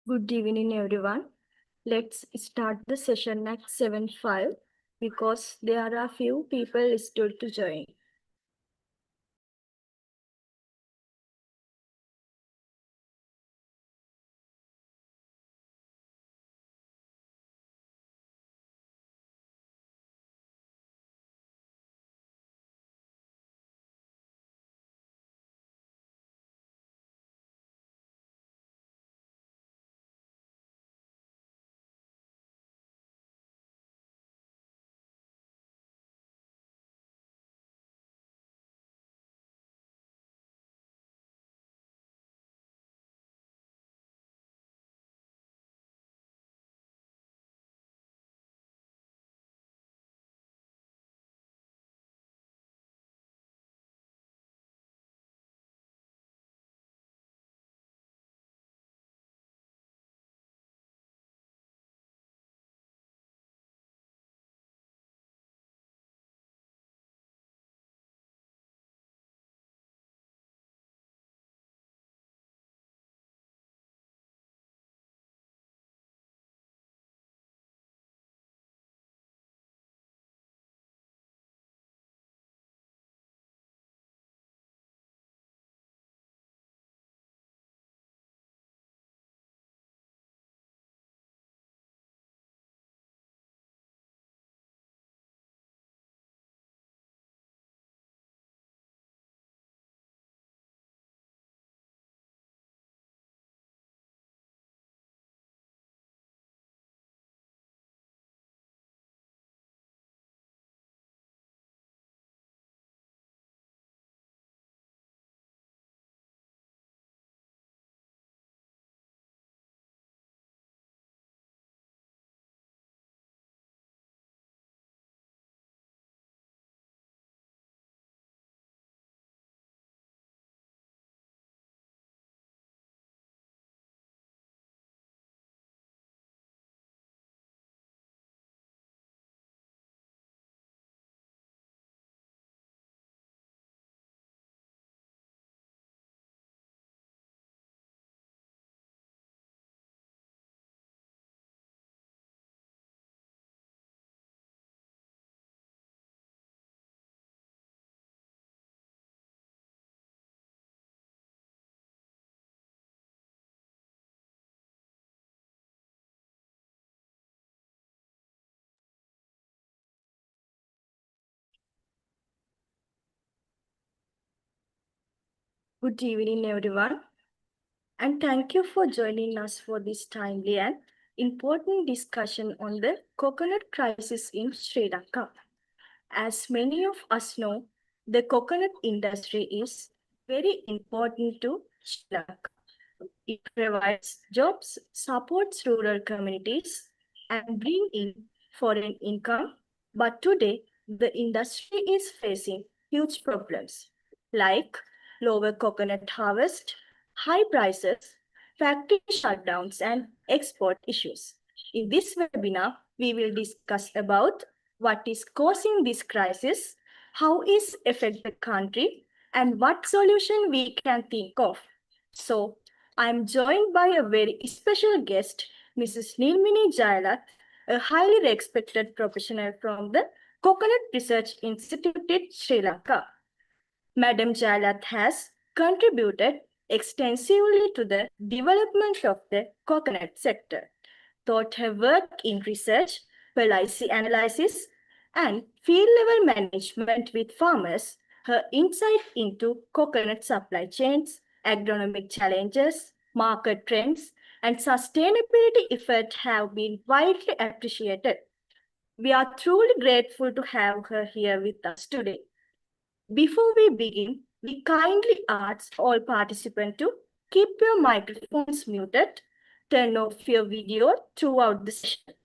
Good evening, everyone. Let's start the session at 7:05 because there are few people still to join. Good evening, everyone, and thank you for joining us for this timely and important discussion on the coconut crisis in Sri Lanka. As many of us know, the coconut industry is very important to Sri Lanka. It provides jobs, supports rural communities, and bring in foreign income. But today, the industry is facing huge problems like lower coconut harvest, high prices, factory shutdowns, and export issues. In this webinar, we will discuss about what is causing this crisis, how it affects the country, and what solution we can think of. So, I'm joined by a very special guest, Mrs. Nilmini Jailath, a highly respected professional from the Coconut Research Institute in Sri Lanka. Madam Jailath has contributed extensively to the development of the coconut sector. Throughout her work in research, policy analysis, and field level management with farmers, her insight into coconut supply chains, agronomic challenges, market trends, and sustainability efforts have been widely appreciated. We are truly grateful to have her here with us today. Before we begin, we kindly ask all participants to keep your microphones muted, turn off your video throughout the session.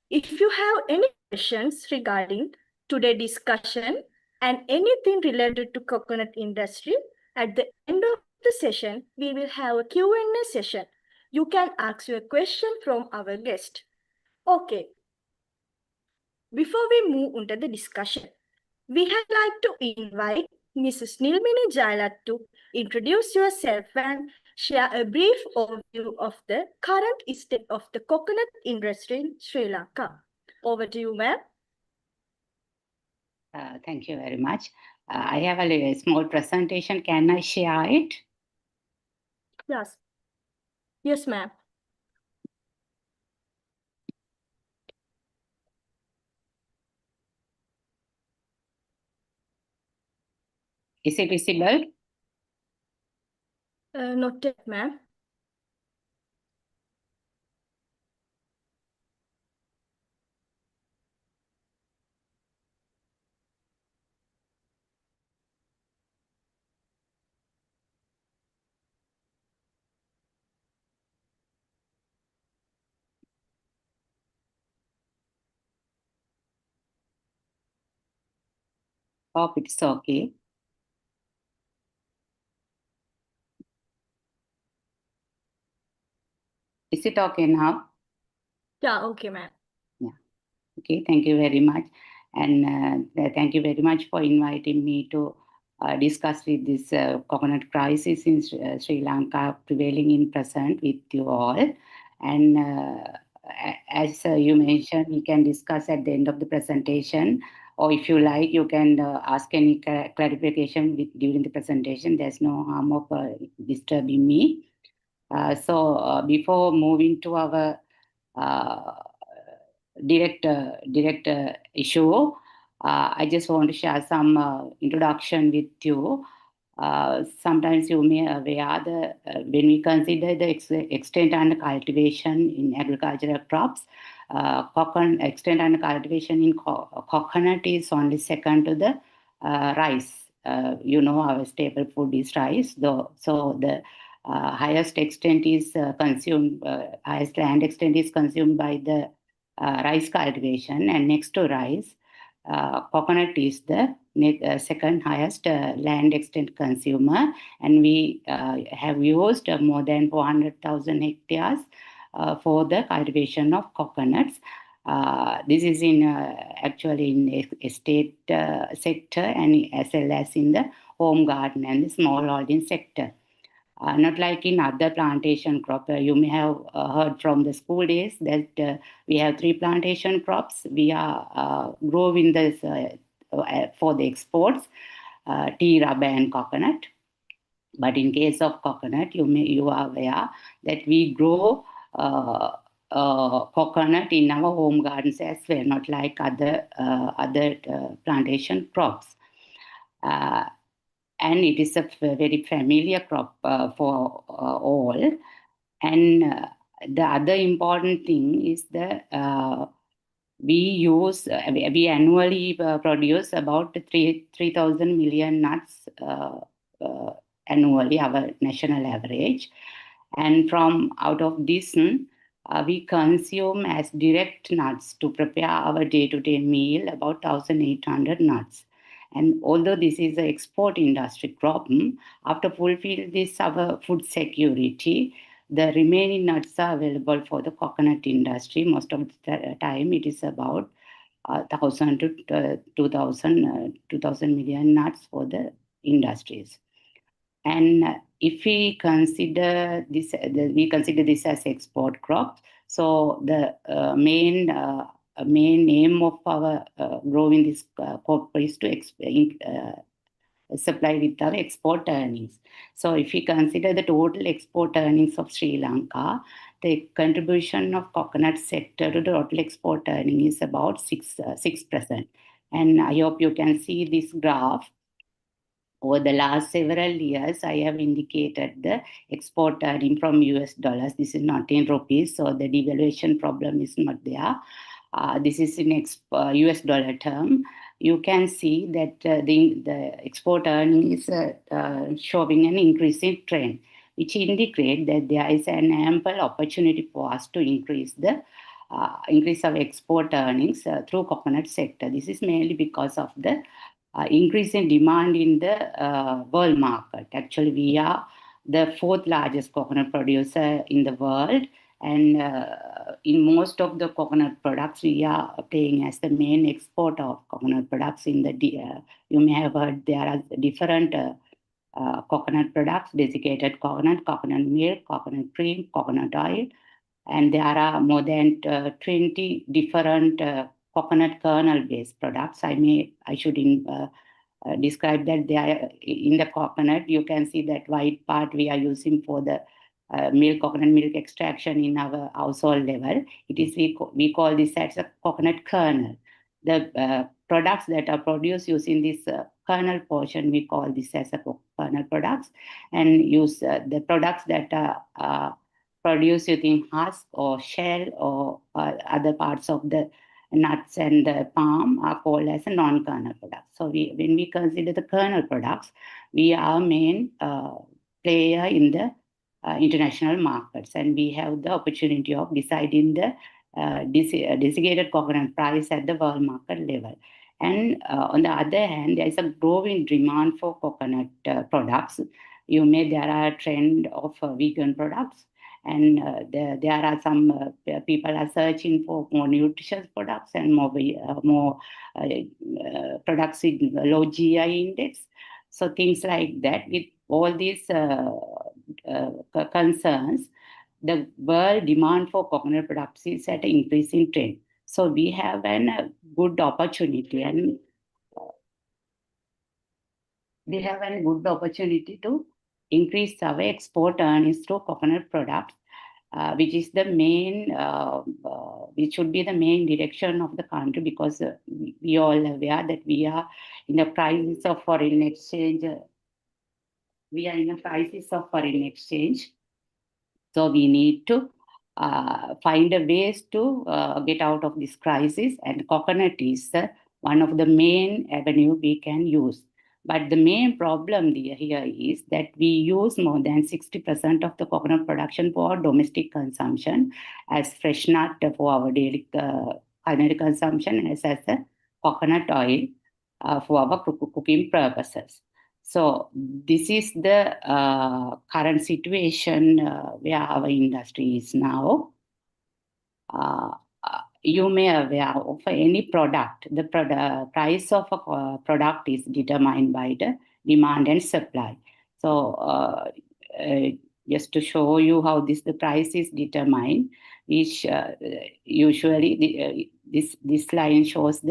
If you have any questions regarding today's discussion and anything related to coconut industry, at the end of the session, we will have a Q&A session. You can ask your question from our guest. Okay, before we move into the discussion, we had like to invite Mrs. Nilmini Jailath to introduce yourself and share a brief overview of the current state of the coconut industry in Sri Lanka. Over to you, ma'am. Thank you very much. I have a small presentation. Can I share it? Yes. Yes, ma'am. Is it visible? Not yet, ma'am. Hope it's okay. Is it okay now? Yeah, okay, ma'am. Yeah. Okay, thank you very much. And thank you very much for inviting me to discuss with this coconut crisis in Sri Lanka prevailing in present with you all. And as you mentioned, we can discuss at the end of the presentation, or if you like, you can ask any clarification during the presentation. There's no harm of disturbing me. So before moving to our uh, direct issue, I just want to share some introduction with you. Sometimes you may aware when we consider the extent and cultivation in agricultural crops, extent and cultivation in coconut is only second to the rice. Our staple food is rice, though. So the highest extent is consumed, highest land extent is consumed by the rice cultivation, and next to rice, coconut is the second highest land extent consumer, and we have used more than 400,000 hectares for the cultivation of coconuts. This is in actually in estate sector and as well as in the home garden and the small holding sector. Not like in other plantation crop. You may have heard from the school days that we have three plantation crops. We are growing this for the exports, tea, rubber, and coconut. But in case of coconut, you are aware that we grow coconut in our home gardens as well, not like other plantation crops. And it is a very familiar crop for all. And the other important thing is that we annually produce about 3,000 million nuts uh, annually, our national average. And from out of this, we consume as direct nuts to prepare our day-to-day meal about 1,800 nuts. And although this is an export industry crop, after fulfill this our food security, the remaining nuts are available for the coconut industry. Most of the time, it is about 1,000 to 2,000 million nuts for the industries. And if we consider this as export crop. So the main aim of our growing this crop is to supply with our export earnings. So if we consider the total export earnings of Sri Lanka, the contribution of coconut sector to the total export earning is about 6%. And I hope you can see this graph. Over the last several years, I have indicated the export earning from US dollars. This is not in rupees, so the devaluation problem is not there. This is in US dollar term. You can see that the export earning is showing an increasing trend, which indicate that there is an ample opportunity for us to increase our export earnings through coconut sector. This is mainly because of the increase in demand in the world market. Actually, we are the fourth largest coconut producer in the world. And in most of the coconut products, we are playing as the main exporter of coconut products. You may have heard there are different coconut products, desiccated coconut, coconut milk, coconut cream, coconut oil, and there are more than 20 different coconut kernel-based products. I should describe that they are in the coconut. You can see that white part we are using for the coconut milk extraction in our household level. It is we call this as a coconut kernel. The products that are produced using this kernel portion, we call this as a kernel products, and use the products that are produced using husk or shell or other parts of the nuts and the palm are called as a non-kernel products. So when we consider the kernel products, we are main player in the international markets, and we have the opportunity of deciding the desiccated coconut price at the world market level. And on the other hand, there is a growing demand for coconut products. There are a trend of vegan products, and there are some people are searching for more nutritious products and more products with low GI index. So things like that. With all these concerns, the world demand for coconut products is at an increasing trend. So we have a good opportunity, and we have a good opportunity to increase our export earnings through coconut products, which is the main, which should be the main direction of the country, because we all aware that we are in a crisis of foreign exchange. We are in a crisis of foreign exchange. So we need to find a ways to get out of this crisis, and coconut is one of the main avenue we can use. But the main problem here is that we use more than 60% of the coconut production for domestic consumption as fresh nut for our daily culinary consumption, as a coconut oil for our cooking purposes. So this is the current situation where our industry is now. You may be aware of any product. The price of a product is determined by the demand and supply. So just to show you how the price is determined, which usually this line shows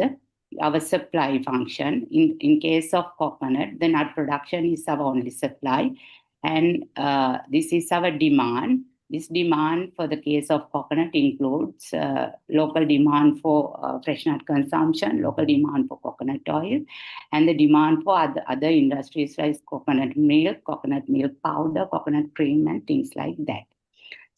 our supply function. In case of coconut, the nut production is our only supply, and this is our demand. This demand for the case of coconut includes local demand for fresh nut consumption, local demand for coconut oil, and the demand for other industries like coconut milk powder, coconut cream, and things like that.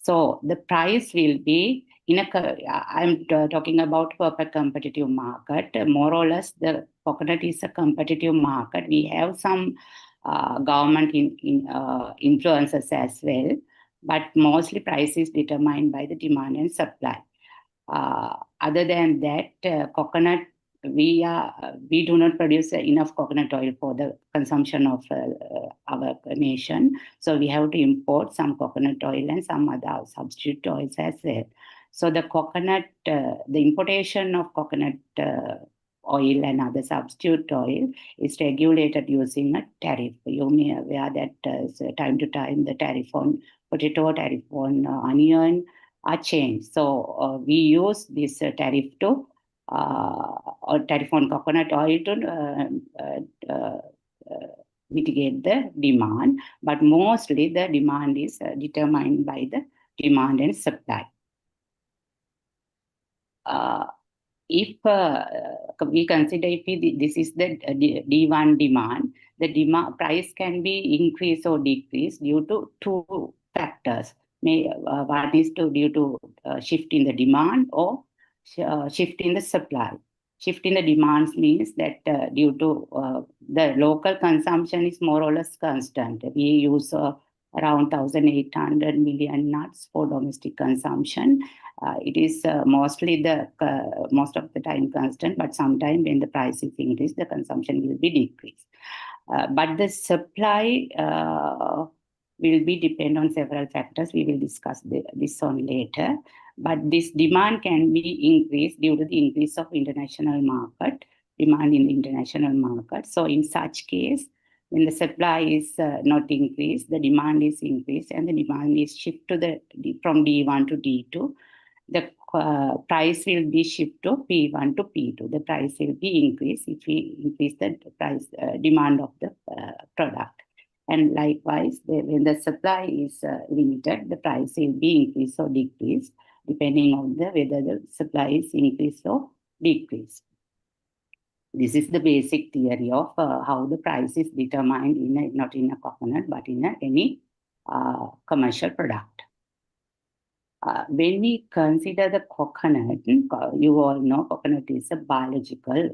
So the price will be I'm talking about a competitive market. More or less, the coconut is a competitive market. We have some government influences as well, but mostly price is determined by the demand and supply. Other than that, coconut, we do not produce enough coconut oil for the consumption of our nation. So we have to import some coconut oil and some other substitute oils as well. So the importation of coconut oil and other substitute oil is regulated using a tariff. You may be aware that time to time the tariff on potato, tariff on onion are changed. So we use this tariff to or tariff on coconut oil to mitigate the demand, but mostly the demand is determined by the demand and supply. If we consider this is the D1 demand, the demand price can be increased or decreased due to two factors. One is due to shift in the demand or shift in the supply. Shift in the demands means that due to the local consumption is more or less constant. We use around 1,800 million nuts for domestic consumption. It is mostly most of the time constant, but sometimes when the price is increased, the consumption will be decreased. But the supply will be depend on several factors. We will discuss this on later. But this demand can be increased due to the increase of international market, demand in the international market. So in such case, When the supply is not increased, the demand is increased, and the demand is shifted from D1 to D2. The price will be shifted to P1 to P2. The price will be increased if we increase the price demand of the product. And likewise, when the supply is limited, the price will be increased or decreased depending on whether the supply is increased or decreased. This is the basic theory of how the price is determined not in a coconut, but in any commercial product. When we consider the coconut, you all know coconut is a biological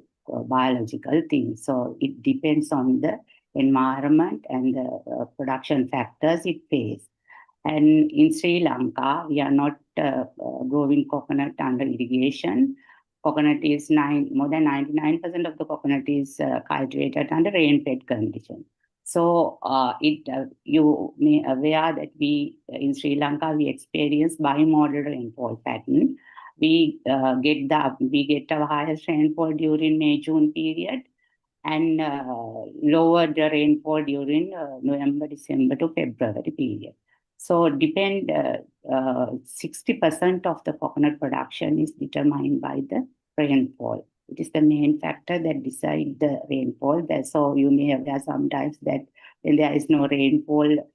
thing. So it depends on the environment and the production factors it faces. And in Sri Lanka, we are not growing coconut under irrigation. Coconut is more than 99% of the coconut is cultivated under rain-fed conditions. So you may aware that we in Sri Lanka we experience bimodal rainfall pattern. We get our highest rainfall during May-June period, and lower the rainfall during November, December to February period. So 60% of the coconut production is determined by the rainfall. It is the main factor that decides the rainfall. So you may have that sometimes that when there is no rainfall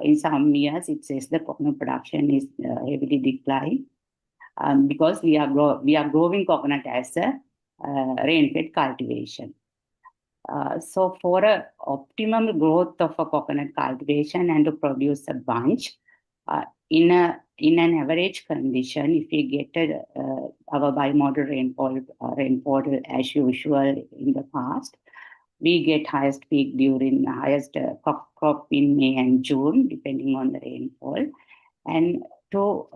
in some years, it says the coconut production is heavily declined because we are growing coconut as a rain-fed cultivation. So for optimum growth of a coconut cultivation and to produce a bunch, in an average condition, if we get our bimodal rainfall as usual in the past, we get highest peak during highest crop in May and June, depending on the rainfall. And to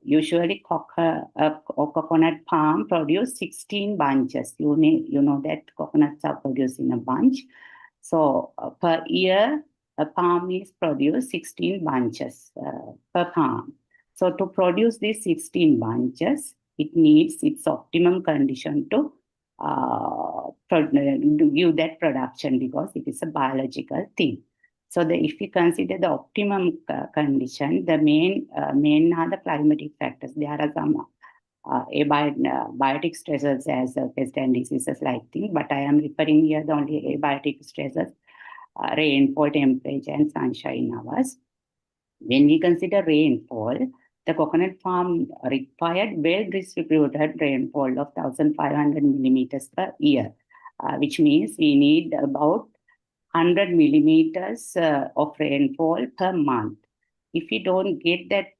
usually coconut palm produce 16 bunches. You know that coconuts are produced in a bunch. So per year, a palm is produced 16 bunches per palm. So to produce these 16 bunches, it needs its optimum condition to give that production because it is a biological thing. So if we consider the optimum condition, the main are the climatic factors. There are some abiotic stressors as pest and diseases like thing, but I am referring here the only abiotic stressors, rainfall, temperature, and sunshine hours. When we consider rainfall, the coconut farm required well-distributed rainfall of 1,500 millimeters per year, which means we need about 100 millimeters of rainfall per month. If we don't get that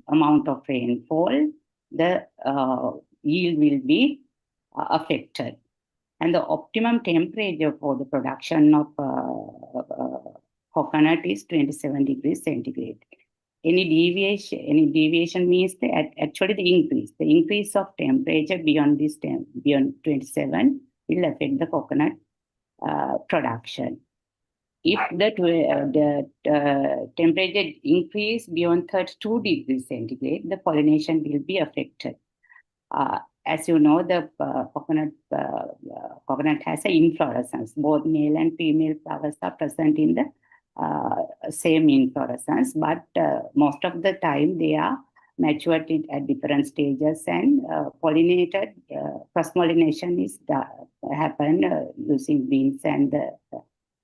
amount of rainfall, the yield will be affected. And the optimum temperature for the production of coconut is 27 degrees centigrade. Any deviation means actually the increase of temperature beyond 27 will affect the coconut production. If the temperature increase beyond 32 degrees centigrade, the pollination will be affected. As you know, the coconut has an inflorescence. Both male and female flowers are present in the same inflorescence, but most of the time they are matured at different stages and pollinated. Cross-pollination is happen using bees and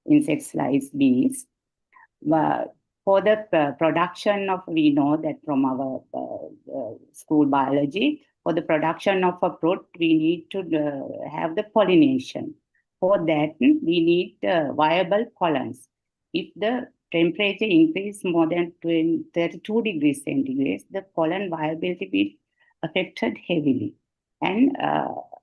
insects like bees. For the production of, we know that from our school biology, for the production of a fruit, we need to have the pollination. For that, we need viable pollens. If the temperature increase more than 32 degrees centigrade, the pollen viability will be affected heavily. And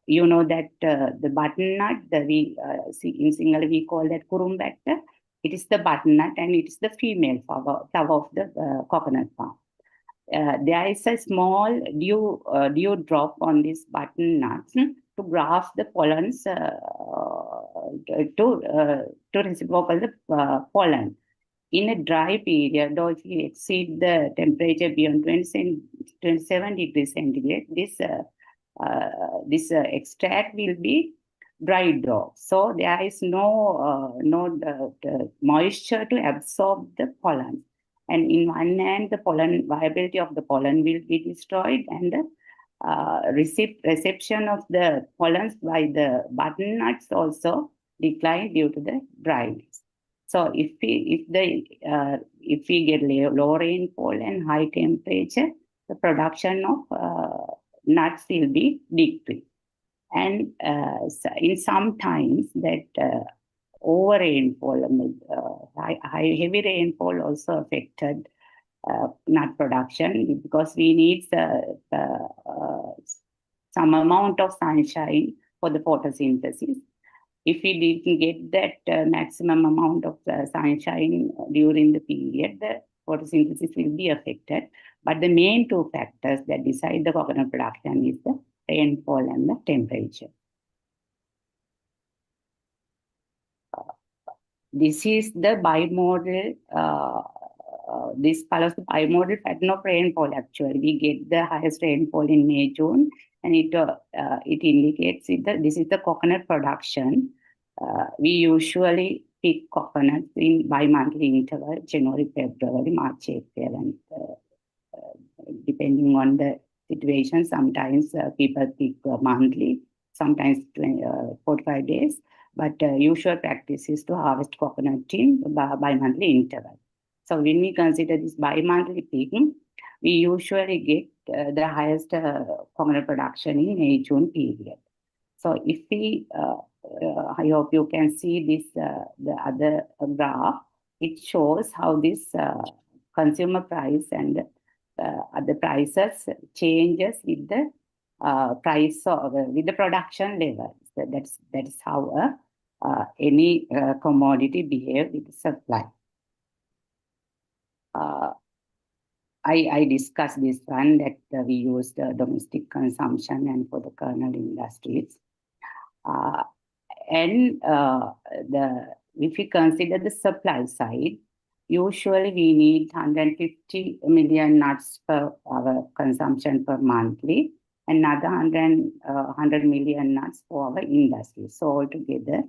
you know that the butternut, in Sinhala we call that kurumbacter. It is the butternut and it is the female flower of the coconut palm. There is a small dew drop on this butternut to grasp the pollens to reciprocate the pollen. In a dry period, though if you exceed the temperature beyond 27 degrees centigrade, this extract will be dry dough. So there is no moisture to absorb the pollen. And in one hand, the pollen viability of the pollen will be destroyed, and the reception of the pollens by the butternuts also decline due to the dryness. So if we get low rainfall and high temperature, the production of nuts will be decreased. And in some times that over rainfall, heavy rainfall also affected nut production, because we need some amount of sunshine for the photosynthesis. If we didn't get that maximum amount of sunshine during the period, the photosynthesis will be affected. But the main two factors that decide the coconut production is the rainfall and the temperature. This is the bimodal, this follows the bimodal pattern of rainfall actually. We get the highest rainfall in May, June, and it indicates this is the coconut production. We usually pick coconuts in bi-monthly interval, January, February, March, April, and depending on the situation, sometimes people pick monthly, sometimes 45 days. But usual practice is to harvest coconut in bi-monthly interval. So when we consider this bi-monthly picking, we usually get the highest coconut production in May, June period. So if we, I hope you can see this, the other graph, it shows how this consumer price and other prices changes with the price of with the production levels. That's how any commodity behave with the supply. I discussed this one that we use the domestic consumption and for the kernel industries. If we consider the supply side, usually we need 150 million nuts per our consumption per monthly, another 100 million nuts for our industry. So altogether,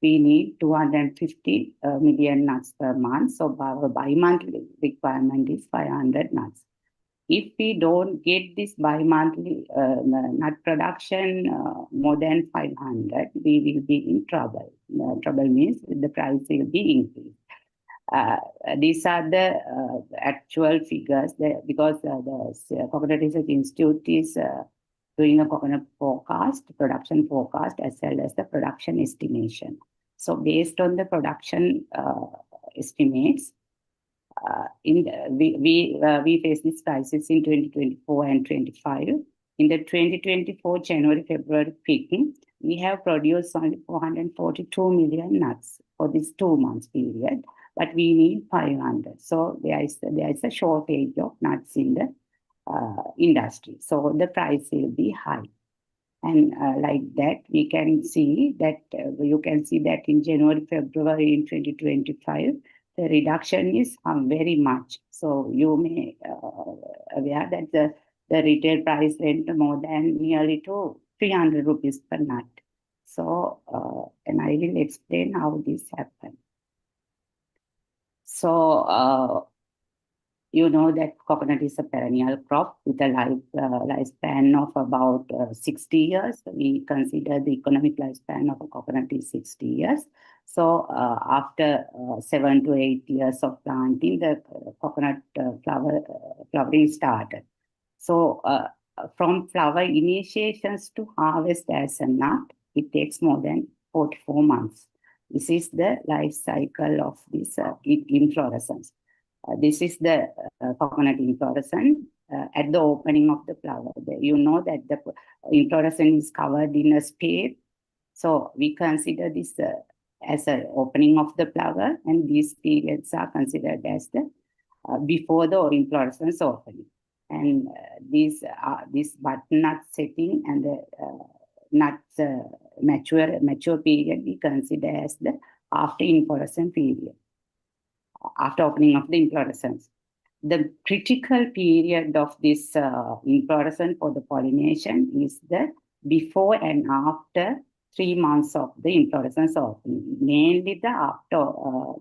we need 250 million nuts per month. So our bi-monthly requirement is 500 nuts. If we don't get this bi-monthly nut production more than 500, we will be in trouble. Trouble means the price will be increased. These are the actual figures because the Coconut Research Institute is doing a coconut forecast, production forecast, as well as the production estimation. So based on the production estimates, we face this crisis in 2024 and 25. In the 2024 January, February peaking, we have produced only 442 million nuts for this 2 months period, but we need 500. So there is a shortage of nuts in the industry. So the price will be high. And like that, we can see that you can see that in January, February in 2025, the reduction is very much. So you may aware that the retail price went more than nearly to 300 rupees per nut. So, and I will explain how this happened. So, you know that coconut is a perennial crop with a lifespan of about 60 years. We consider the economic lifespan of a coconut is 60 years. So after 7 to 8 years of planting, the coconut flowering started. So from flower initiations to harvest as a nut, it takes more than 44 months. This is the life cycle of this inflorescence. This is the coconut inflorescence at the opening of the flower. You know that the inflorescence is covered in a spade. So we consider this as an opening of the flower, and these periods are considered as the before the inflorescence opening. And this butternut setting and the nuts mature period we consider as the after inflorescence period, after opening of the inflorescence. The critical period of this inflorescence for the pollination is the before and after 3 months of the inflorescence opening, mainly the after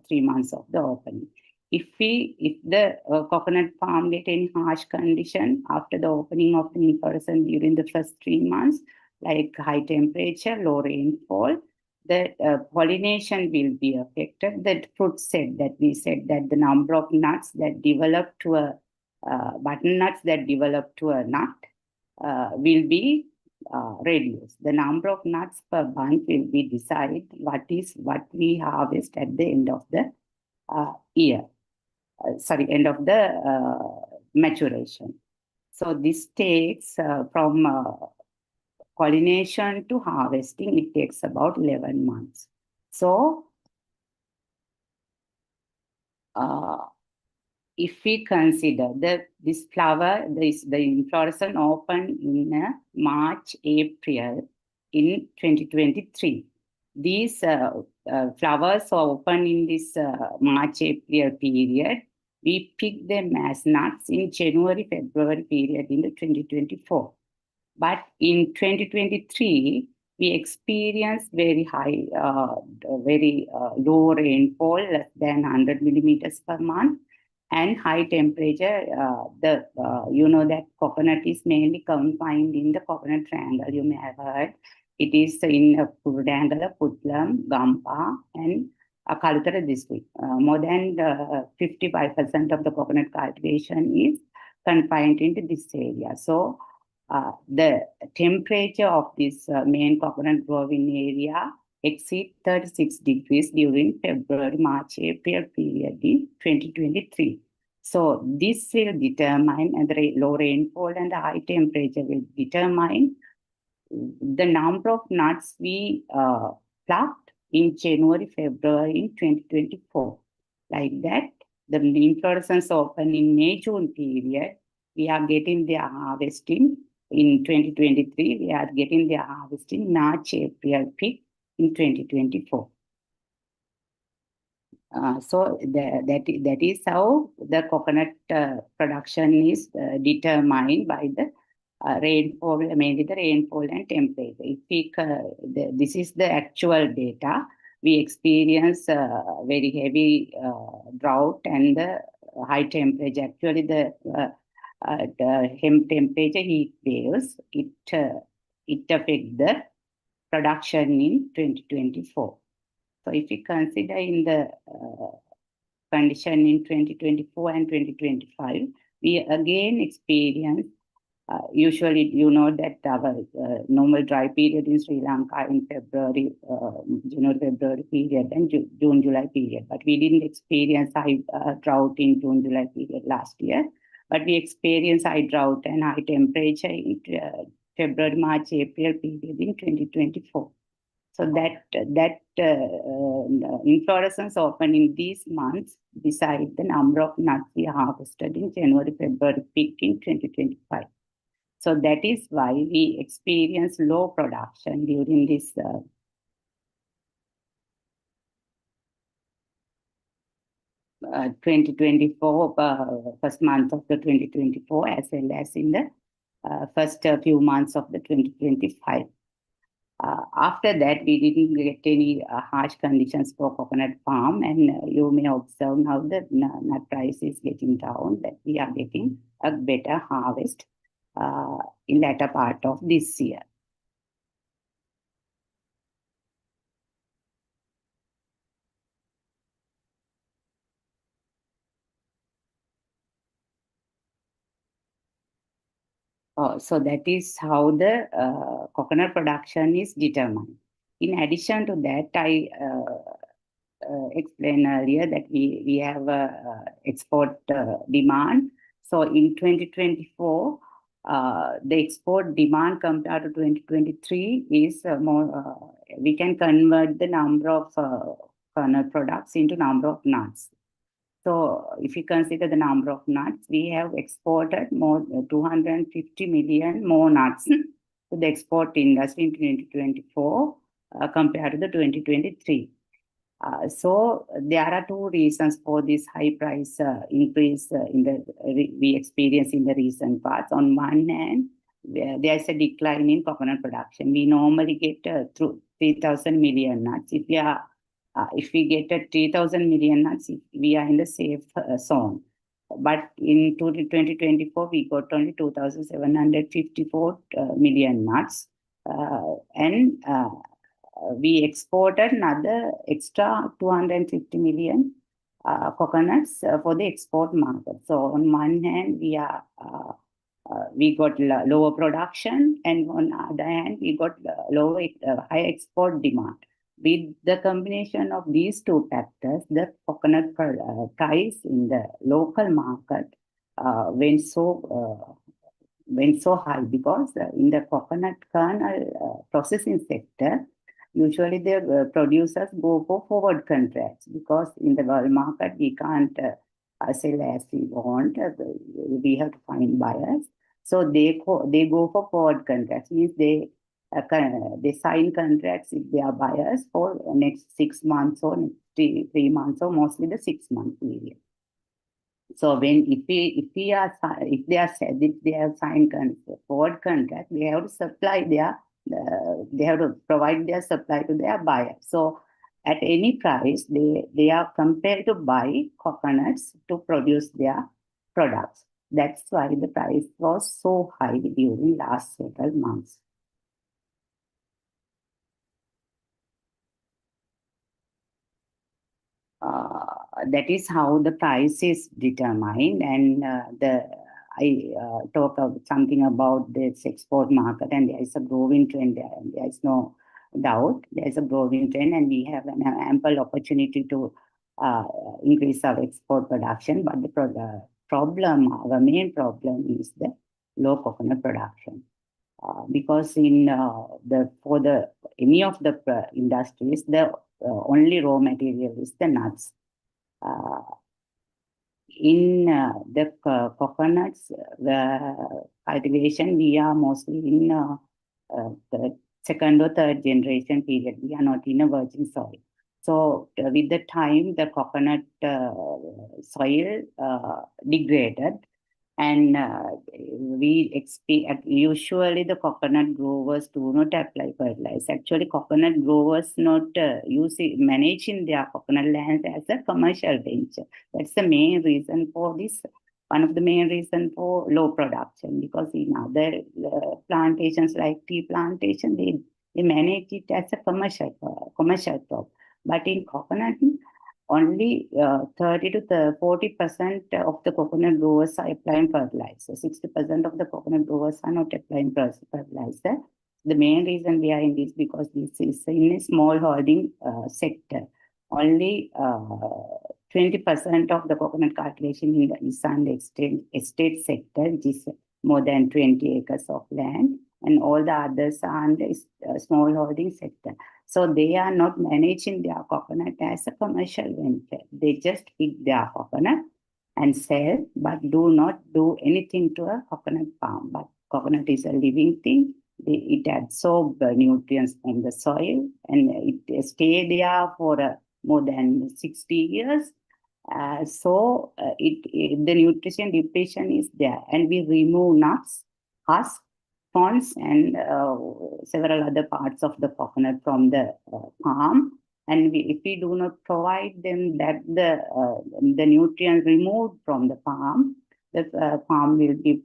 3 months of the opening. If the coconut farm get any harsh condition after the opening of the inflorescence during the first 3 months, like high temperature, low rainfall, the pollination will be affected. The fruit set that we said that the number of nuts that develop to a button nuts that develop to a nut will be reduced. The number of nuts per bunch will be decided what we harvest at the end of the year. End of the maturation. So this takes from pollination to harvesting, it takes about 11 months. So if we consider this flower, the inflorescence open in March, April in 2023. These flowers are open in this March, April period. We pick them as nuts in January, February period in the 2024. But in 2023, we experienced very high, very low rainfall, less than 100 millimeters per month, and high temperature. You know that coconut is mainly confined in the coconut triangle. You may have heard it is in Kurudangala, Putlam, Gampa, and Kalutara district. More than 55% of the coconut cultivation is confined into this area. So the temperature of this main coconut growing area exceed 36 degrees during February, March, April period in 2023. So this will determine, and the low rainfall and the high temperature will determine the number of nuts we plucked in January, February in 2024. Like that, the inflorescence open in May, June period, we are getting their harvesting in 2023, we are getting their harvesting March, April peak in 2024. So that is how the coconut production is determined by the rainfall, mainly the rainfall and temperature. If we, this is the actual data. We experience very heavy drought and the high temperature. Actually, the temperature heat waves, it affects the production in 2024. So if we consider in the condition in 2024 and 2025, we again experience, usually you know that our normal dry period in Sri Lanka in February, January, February period and June, July period. But we didn't experience high drought in June, July period last year. But we experienced high drought and high temperature in February, March, April period in 2024. So that inflorescence open in these months decide the number of nuts we harvested in January, February peak in 2025. So that is why we experience low production during this 2024, first month of the 2024, as well as in the first few months of the 2025. After that, we didn't get any harsh conditions for coconut palm, and you may observe now the nut price is getting down, that we are getting a better harvest in latter part of this year. So that is how the coconut production is determined. In addition to that, I explained earlier that we have export demand. So in 2024, the export demand compared to 2023 is more, we can convert the number of kernel products into number of nuts. So if you consider the number of nuts, we have exported more 250 million more nuts to the export industry in 2024 compared to the 2023. So there are two reasons for this high price increase we experience in the recent past. On one hand, there is a decline in coconut production. We normally get through 3,000 million nuts. If we get 3,000 million nuts, we are in the safe zone. But in 2024, we got only 2,754 million nuts. And we exported another extra 250 million coconuts for the export market. So on one hand, we got lower production, and on the other hand, we got high export demand. With the combination of these two factors, the coconut price in the local market went so high, because in the coconut kernel processing sector, usually the producers go for forward contracts, because in the world market we can't sell as we want. We have to find buyers. So they go for forward contracts, means they sign contracts if they are buyers for next 6 months or next 3 months, or mostly the 6-month period. So if they have signed forward contract, they have to provide their supply to their buyer. So at any price, they are compelled to buy coconuts to produce their products. That's why the price was so high during last several months. That is how the price is determined, and I talk something about this export market, and there is a growing trend there, and there is no doubt there is a growing trend, and we have an ample opportunity to increase our export production. But our main problem is the low coconut production. Because in any of the industries, the only raw material is the nuts. In the coconuts, the cultivation, we are mostly in the second or third generation period. We are not in a virgin soil. So with the time, the coconut soil degraded, and usually the coconut growers do not apply fertilizer. Actually, coconut growers not managing their coconut lands as a commercial venture. That's the main reason for this. One of the main reasons for low production, because in other plantations like tea plantation, they manage it as a commercial crop. But in coconut, only 30 to 40% of the coconut growers are applying fertilizer. 60% of the coconut growers are not applying fertilizer. The main reason we are in this, because this is in a small holding sector. Only 20% of the coconut cultivation in the East and estate sector, which is more than 20 acres of land, and all the others are in the small holding sector. So they are not managing their coconut as a commercial venture. They just pick their coconut and sell, but do not do anything to a coconut palm. But coconut is a living thing. It absorbs the nutrients from the soil, and it stays there for more than 60 years. So the nutrition depletion is there, and we remove nuts, husks, fronds, and several other parts of the coconut from the palm. And if we do not provide them the nutrients removed from the palm will be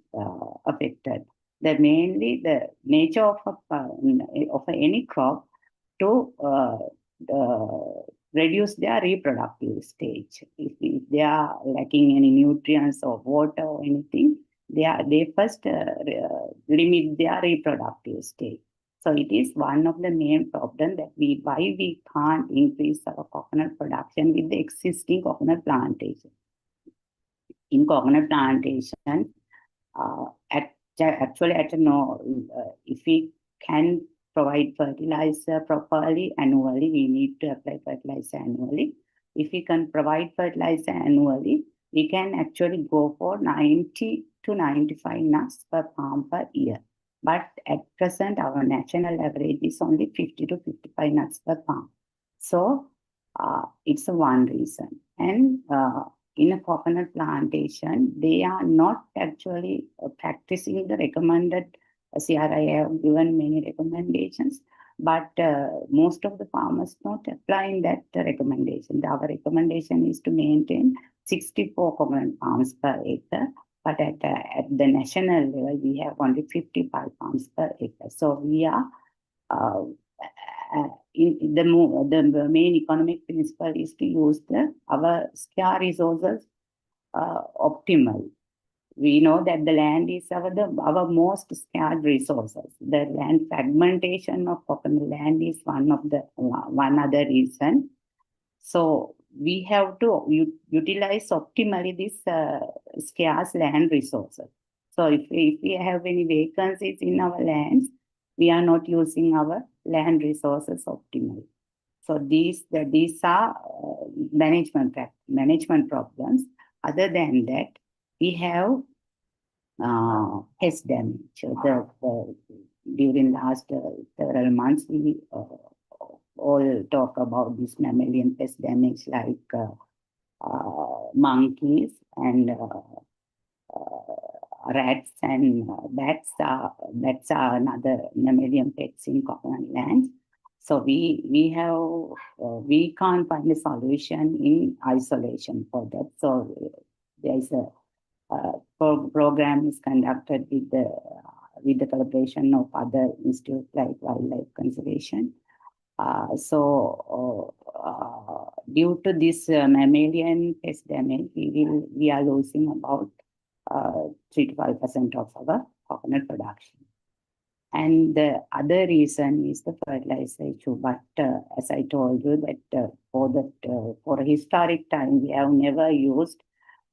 affected. Mainly the nature of any crop to reduce their reproductive stage. If they are lacking any nutrients or water or anything, they first limit their reproductive stage. So it is one of the main problems that why we can't increase our coconut production with the existing coconut plantation. In coconut plantation, if we can provide fertilizer properly annually, we need to apply fertilizer annually. If we can provide fertilizer annually, we can actually go for 90 to 95 nuts per palm per year. But at present, our national average is only 50 to 55 nuts per palm. So it's one reason. And in a coconut plantation, they are not actually practicing the recommended CRI have given many recommendations, but most of the farmers not applying that recommendation. Our recommendation is to maintain 64 coconut palms per acre, but at the national level, we have only 55 palms per acre. So we are uh, in the main economic principle is to use our scarce resources optimal. We know that the land is our most scarce resources. The land fragmentation of coconut land is one other reason. So we have to utilize optimally this scarce land resources. So if we have any vacancies in our lands, we are not using our land resources optimally. So these are management problems. Other than that, we have pest damage. During last several months, we all talk about this mammalian pest damage like monkeys and rats and bats. Bats are another mammalian pests in coconut lands. So we can't find a solution in isolation for that. So there is a program is conducted with the collaboration of other institutes like wildlife conservation. Due to this mammalian pest damage, we are losing about 3 to 5% of our coconut production. And the other reason is the fertilizer issue. But as I told you, that for a historic time, we have never used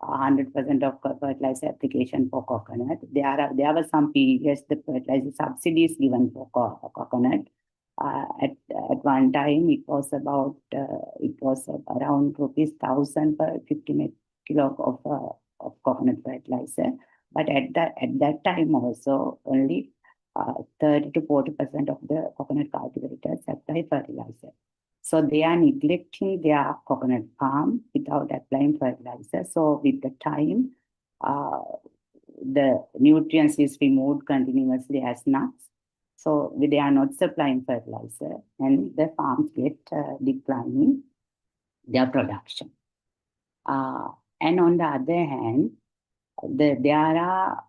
100% of fertilizer application for coconut. There were some periods the fertilizer subsidies given for coconut. At one time, it was around rupees 1,000 per 50 kilo of coconut fertilizer. But at that time also, only 30 to 40% of the coconut cultivators apply fertilizer. So they are neglecting their coconut palm without applying fertilizer. So with the time, the nutrients is removed continuously as nuts. So they are not supplying fertilizer, and the farms get declining their production. And on the other hand, there are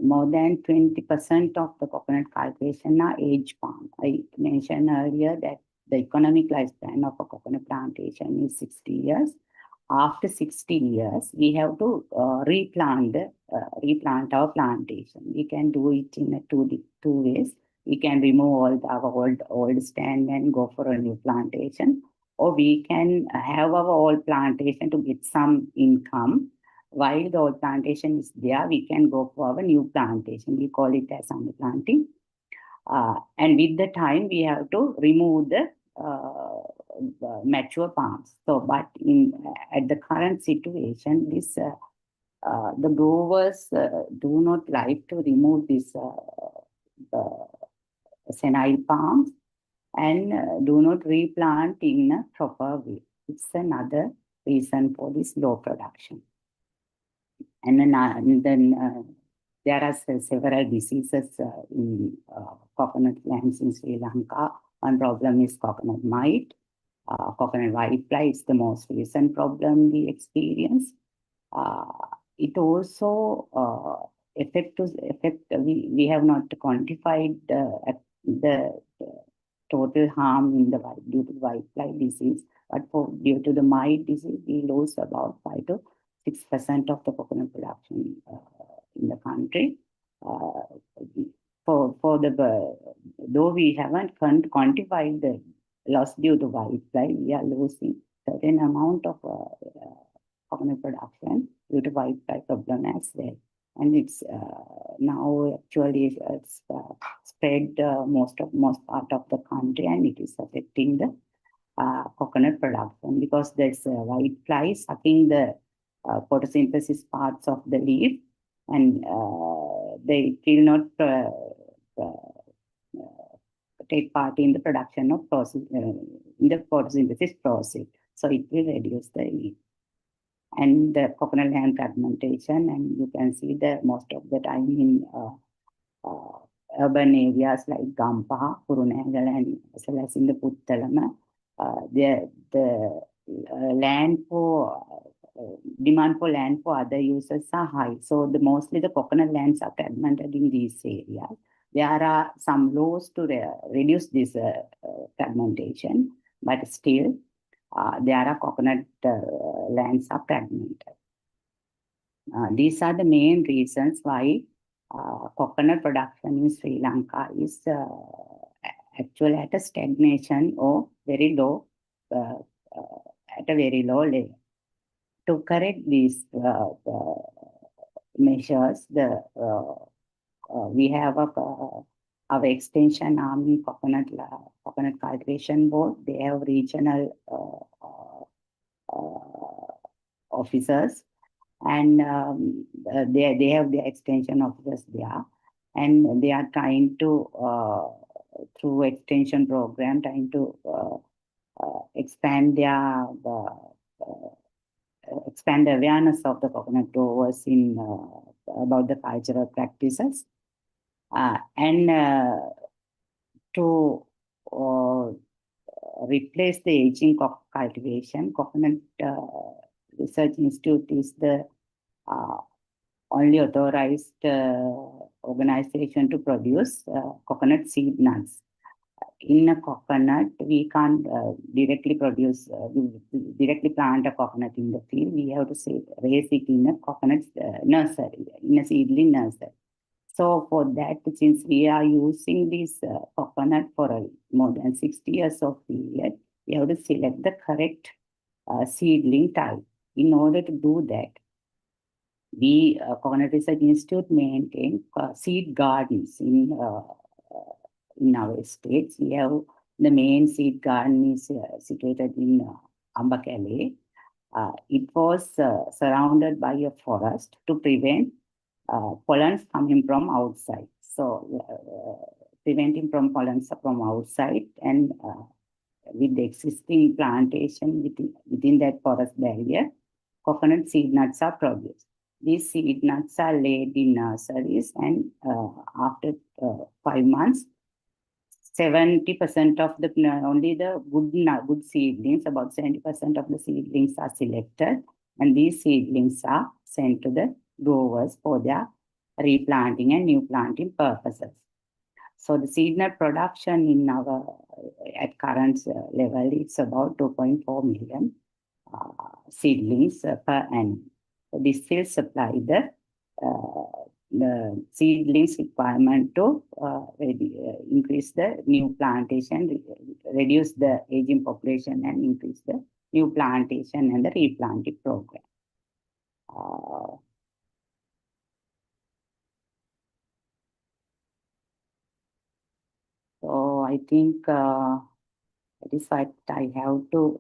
more than 20% of the coconut cultivation are age palm. I mentioned earlier that the economic lifespan of a coconut plantation is 60 years. After 60 years, we have to replant our plantation. We can do it in two ways. We can remove all our old stand and go for a new plantation, or we can have our old plantation to get some income. While the old plantation is there, we can go for our new plantation. We call it as summer planting. And with the time, we have to remove the mature palms. So, but at the current situation, the growers do not like to remove this senile palms and do not replant in a proper way. It's another reason for this low production. And then there are several diseases in coconut lands in Sri Lanka. One problem is coconut mite. Coconut whitefly is the most recent problem we experience. It also we have not quantified the total harm in due to whitefly disease, but due to the mite disease, we lose about 5 to 6% of the coconut production in the country. Though we haven't quantified the loss due to whitefly, we are losing certain amount of coconut production due to whitefly problem as well. And it's now actually spread most part of the country, and it is affecting the coconut production because there's whitefly sucking the photosynthesis parts of the leaf, and they will not take part in the production of in the photosynthesis process. So it will reduce the yield. And the coconut land fragmentation, and you can see that most of the time in urban areas like Gampaha, Kurunegala, and as well as in the Puttalama, the land for demand for land for other users are high. So mostly the coconut lands are fragmented in these areas. There are some laws to reduce this fragmentation, but still there are coconut lands are fragmented. These are the main reasons why coconut production in Sri Lanka is actually at a stagnation or very low, uh, at a very low level. To correct these measures, we have our extension army coconut cultivation board. They have regional officers, and they have their extension officers there, and they are trying to through extension program trying to expand their expand the awareness of the coconut growers in about the cultural practices, and to replace the aging cultivation. Coconut Research Institute is the only authorized organization to produce coconut seed nuts. In a coconut, we can't directly plant a coconut in the field. We have to raise it in a coconut nursery, in a seedling nursery. So for that, since we are using this coconut for more than 60 years of period, we have to select the correct seedling type. In order to do that, we, Coconut Research Institute, maintain seed gardens in our states. We have the main seed garden is situated in Ambakale. It was surrounded by a forest to prevent pollens coming from outside. So preventing from pollens from outside, and with the existing plantation within that forest barrier, coconut seed nuts are produced. These seed nuts are laid in nurseries, and after 5 months, 70% of the only the good seedlings, about 70% of the seedlings are selected, and these seedlings are sent to the growers for their replanting and new planting purposes. So the seed nut production in our at current level, it's about 2.4 million seedlings per annum. So this will supply the seedlings requirement to increase the new plantation, reduce the aging population, and increase the new plantation and the replanting program. So I think that is what I have to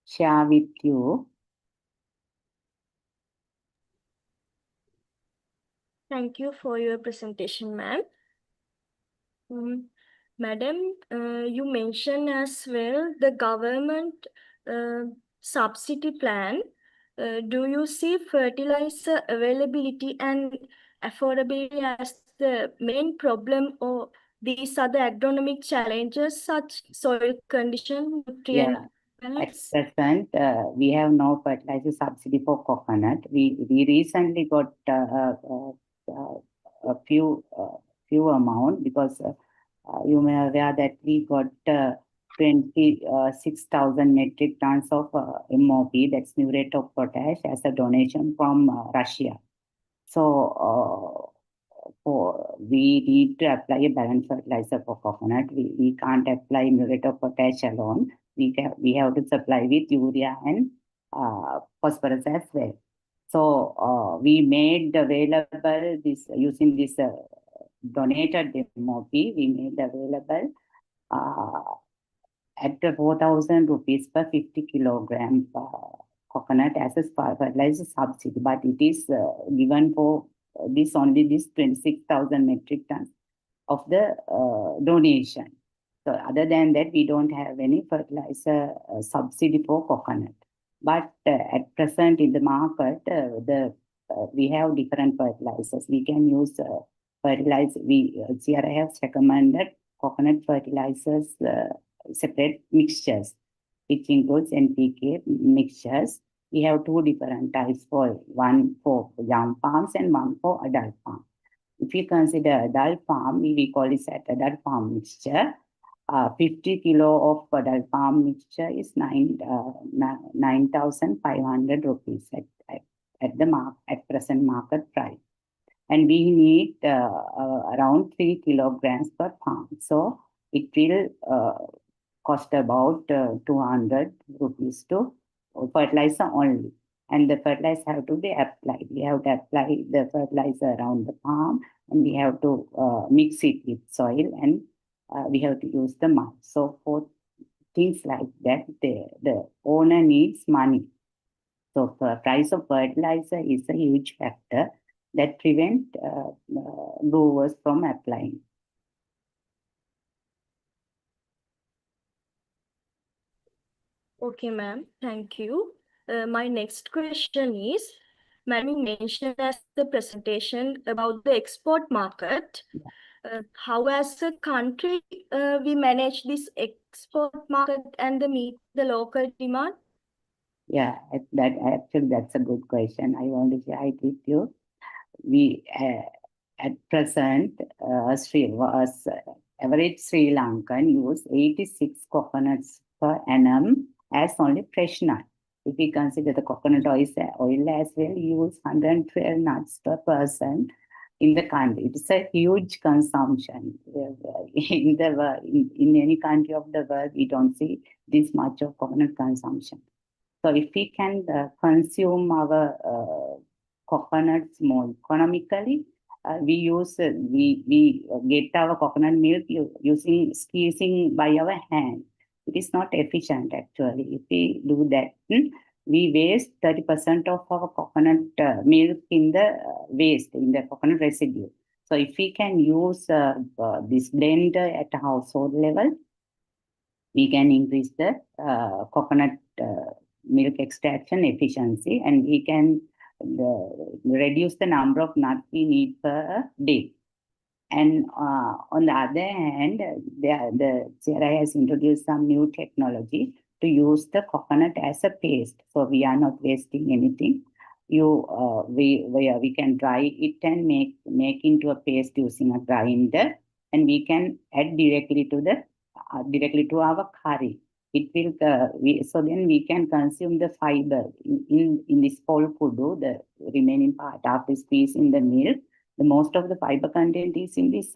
share with you. Thank you for your presentation, ma'am. Madam, you mentioned as well the government subsidy plan. Do you see fertilizer availability and affordability as the main problem, or these are the agronomic challenges such soil condition, nutrient Yeah. At balance? present, we have no fertilizer subsidy for coconut. We recently got a few amount, because you may be aware that we got 26,000 metric tons of MOP, that's muriate of potash, as a donation from Russia. So we need to apply a balanced fertilizer for coconut. We can't apply muriate of potash alone. We have to supply with urea and phosphorus as well. So we made available this using this donated MOP. We made available at 4,000 rupees per 50 kilogram coconut as a fertilizer subsidy, but it is given for this 26,000 metric tons of the donation. So other than that, we don't have any fertilizer subsidy for coconut. But at present in the market, we have different fertilizers. We can use fertilizer, CRI has recommended coconut fertilizers, separate mixtures, which includes NPK mixtures. We have two different types, one for young palms and one for adult palm. If you consider adult palm, we call it adult palm mixture. 50 kilo of adult palm mixture is 9,500 rupees at present market price. And we need around 3 kilograms per palm. So it will cost about 200 rupees to fertilizer only. And the fertilizer have to be applied. We have to apply the fertilizer around the palm, and we have to mix it with soil, and we have to use the mud. So for things like that, the owner needs money. So the price of fertilizer is a huge factor that prevent growers from applying. Okay, ma'am. Thank you. My next question is, ma'am, you mentioned as the presentation about the export market. How as a country we manage this export market and meet the local demand? Yeah, that's a good question. I want to share it with you. We at present, average Sri Lankan use 86 coconuts per annum as only fresh nut. If we consider the coconut oil as well, use 112 nuts per person in the country. It's a huge consumption. In any country of the world, we don't see this much of coconut consumption. So if we can consume our coconuts more economically, we get our coconut milk using squeezing by our hand. It is not efficient actually. If we do that, we waste 30% of our coconut milk in the in the coconut residue. So if we can use this blender at a household level, we can increase the coconut milk extraction efficiency, and we can reduce the number of nuts we need per day. And on the other hand, the CRI has introduced some new technology to use the coconut as a paste. So we are not wasting anything. We can dry it and make into a paste using a grinder, and we can add directly to our curry. It will so then we can consume the fiber in this whole kudu, the remaining part after squeezing the milk. The most of the fiber content is in this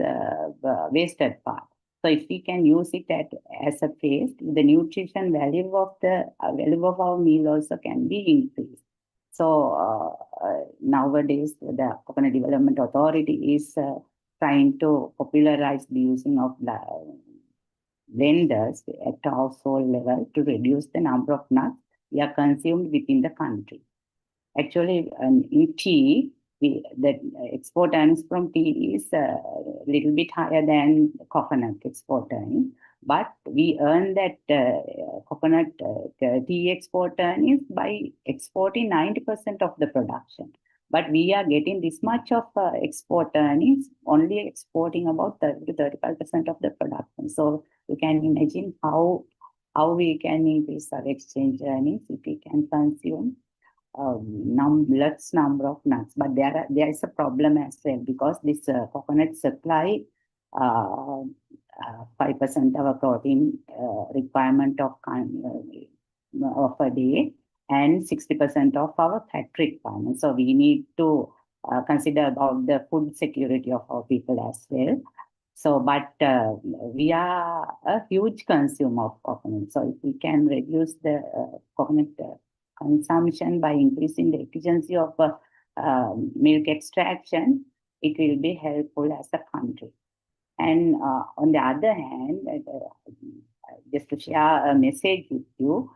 wasted part. So if we can use it as a paste, the nutrition value of our meal also can be increased. So nowadays, the Coconut Development Authority is trying to popularize the using of blenders at household level to reduce the number of nuts we are consumed within the country. Actually, in tea, the export earnings from tea is a little bit higher than coconut export earnings, but we earn that coconut tea export earnings by exporting 90% of the production. But we are getting this much of export earnings, only exporting about 30 to 35% of the production. So you can imagine how we can increase our exchange earnings if we can consume less number of nuts. But there is a problem as well, because this coconut supply 5% of our protein requirement of a day, and 60% of our fat requirement. So we need to consider about the food security of our people as well. So, but we are a huge consumer of coconut. So if we can reduce the coconut consumption by increasing the efficiency of milk extraction, it will be helpful as a country. And on the other hand, just to share a message with you,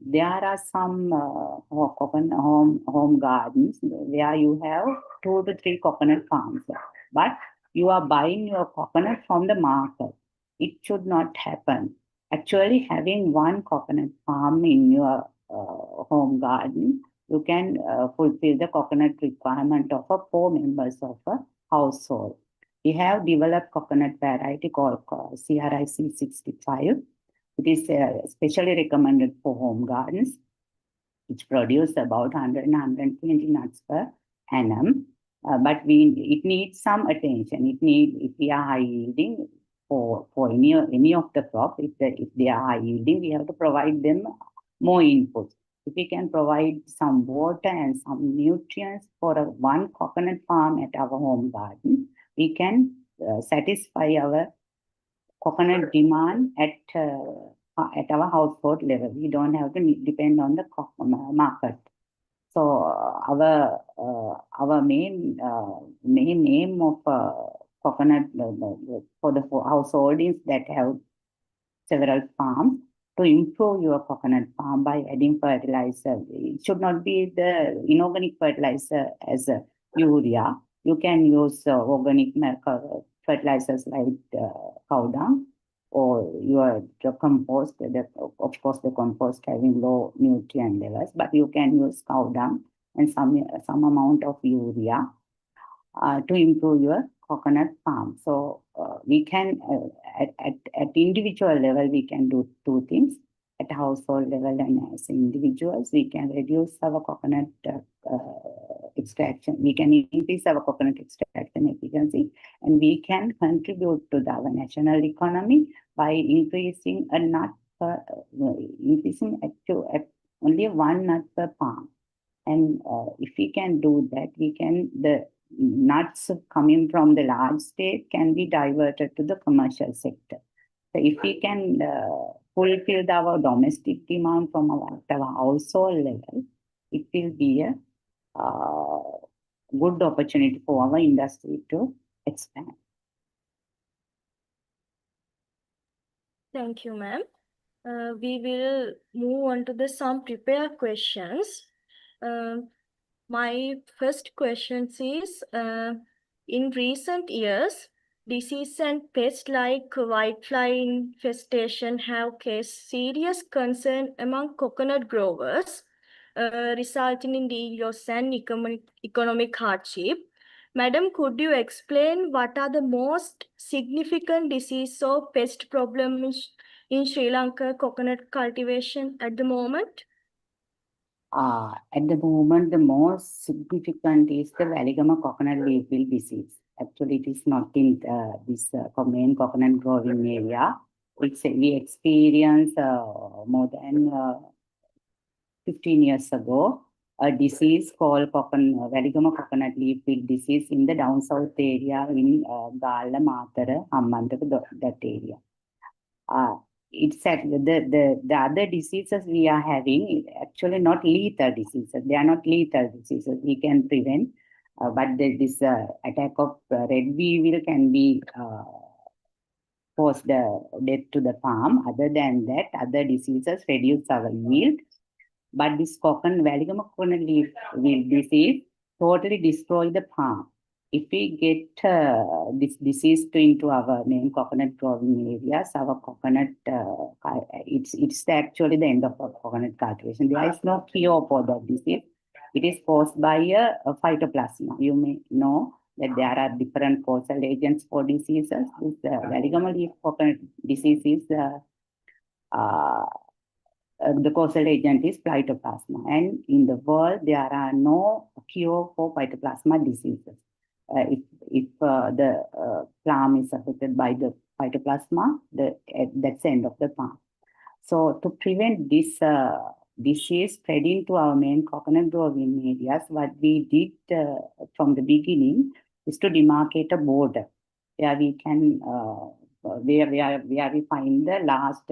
there are some home gardens where you have 2 to 3 coconut farms, but you are buying your coconut from the market. It should not happen. Actually, having one coconut farm in your home garden, you can fulfill the coconut requirement of 4 members of a household. We have developed coconut variety called CRIC 65. It is specially recommended for home gardens, which produce about 100 and 120 nuts per annum. But it needs some attention. If we are high yielding for any of the crop, if they are high yielding, we have to provide them more input. If we can provide some water and some nutrients for one coconut farm at our home garden, we can satisfy our coconut demand at our household level. We don't have to depend on the market. So our main aim of coconut for the householdings that have several farms, to improve your coconut farm by adding fertilizer. It should not be the inorganic fertilizer as a urea. You can use organic fertilizers like cow dung or your compost. Of course, the compost having low nutrient levels, but you can use cow dung and some amount of urea to improve your coconut farm. So we can, at individual level, we can do two things. At household level and as individuals, we can reduce our coconut extraction. We can increase our coconut extraction efficiency, and we can contribute to our national economy by increasing a nut increasing at only one nut per farm. And if we can do that, the nuts coming from the large state can be diverted to the commercial sector. So if we can fulfill our domestic demand from our household level, it will be a good opportunity for our industry to expand. Thank you, ma'am. We will move on to some prepared questions. My first question is, in recent years, disease and pests like whitefly infestation have caused serious concern among coconut growers, resulting in yield loss and economic hardship. Madam, could you explain what are the most significant disease or pest problems in Sri Lanka coconut cultivation at the moment? At the moment, the most significant is the Valigama coconut leaf wilt disease. Actually, it is not in this main coconut growing area. We experienced more than 15 years ago a disease called Valigama coconut leaf wilt disease in the down south area in Gala, Matara, Hammantaka, that area. It's the other diseases we are having actually not lethal diseases. They are not lethal diseases. We can prevent, but this attack of red weevil can be cause the death to the farm. Other than that, other diseases reduce our yield. But this Valigama coconut leaf wilt disease totally destroy the palm. If we get this disease into our main coconut growing areas, our coconut, it's actually the end of our coconut cultivation. There is no cure for that disease. It is caused by a phytoplasma. You may know that there are different causal agents for diseases. This Valigama leaf coconut disease is the causal agent is phytoplasma. And in the world, there are no cure for phytoplasma diseases. If the plant is affected by the phytoplasma, that's the end of the plant. So to prevent this disease spreading to our main coconut growing areas, what we did from the beginning is to demarcate a border where we can where we find the last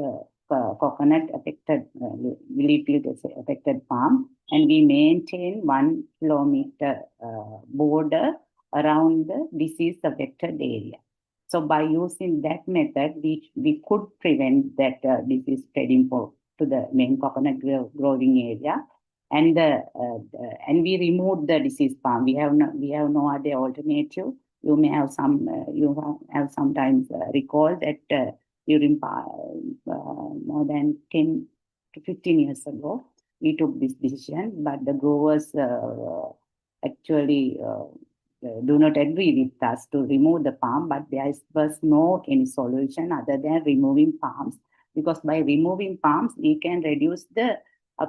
coconut affected leaf wilt affected farm, and we maintain 1 kilometer border around the disease affected area. So by using that method, we could prevent that disease spreading to the main coconut growing area, and we removed the disease farm. We have no other alternative. You may have sometimes recalled that during more than 10 to 15 years ago, we took this decision, but the growers actually do not agree with us to remove the palm, but was no any solution other than removing palms, because by removing palms we can reduce the